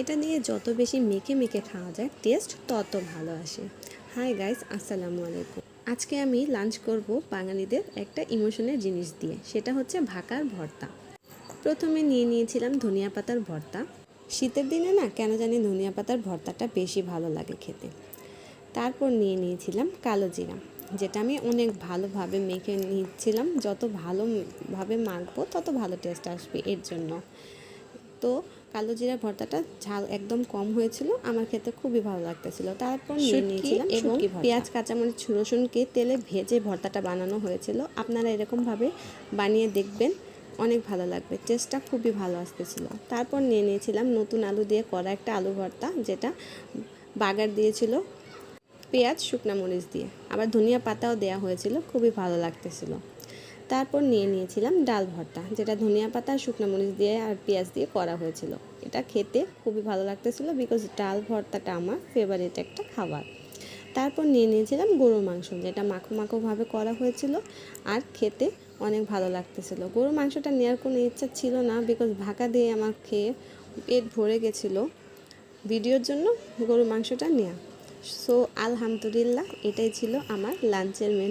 এটা দিয়ে যত বেশি মেখে মেখে খাওয়া যায় টেস্ট তত ভালো আসে। হাই গাইস, আসসালামু আলাইকুম। আজকে আমি লাঞ্চ করব বাঙালিদের একটা ইমোশনের জিনিস দিয়ে, সেটা হচ্ছে ভাকার ভর্তা। প্রথমে নিয়ে নিয়েছিলাম ধনিয়া পাতার ভর্তা। শীতের দিনে না কেন জানি ধনিয়া পাতার ভর্তাটা বেশি ভালো লাগে খেতে। তারপর নিয়ে নিয়েছিলাম কালো জিরা, যেটা আমি অনেক ভালোভাবে মেখে নিচ্ছিলাম। যত ভালোভাবে মাখবো তত ভালো টেস্ট আসবে এর জন্য। তো কালো জিরা ভর্তাটা ঝাল একদম কম হয়েছিল, আমার খেতে খুবই ভালো লাগতেছিল। তারপর নিয়ে নিয়েছিলাম এবং পেঁয়াজ কাঁচামরিচ রসুনকে তেলে ভেজে ভর্তাটা বানানো হয়েছিল। আপনারা এরকমভাবে বানিয়ে দেখবেন, অনেক ভালো লাগবে, টেস্টটা খুবই ভালো আসতেছিল। তারপর নিয়ে নিয়েছিলাম নতুন আলু দিয়ে করা একটা আলু ভর্তা, যেটা বাগার দিয়েছিল পেঁয়াজ শুকনো মরিচ দিয়ে, আবার ধনিয়া পাতাও দেওয়া হয়েছিল, খুবই ভালো লাগতেছিল। তারপর নিয়ে নিয়েছিলাম ডাল ভর্তা, যেটা ধনিয়া পাতা শুকনো মরিচ দিয়ে আর পেঁয়াজ দিয়ে করা হয়েছিল। এটা খেতে খুবই ভালো লাগতেছিল, বিকজ ডাল ভর্তাটা আমার ফেভারিট একটা খাবার। তারপর নিয়ে নিয়েছিলাম গরুর মাংস, যেটা মাখো মাখোভাবে করা হয়েছিল আর খেতে অনেক ভালো লাগতেছিল। গরুর মাংসটা নেওয়ার কোনো ইচ্ছা ছিল না, বিকজ ভাকা দিয়ে আমার খেয়ে পেট ভরে গেছিলো। ভিডিওর জন্য গরুর মাংসটা নেওয়া। সো আলহামদুলিল্লাহ, এটাই ছিল আমার লাঞ্চের মেনু।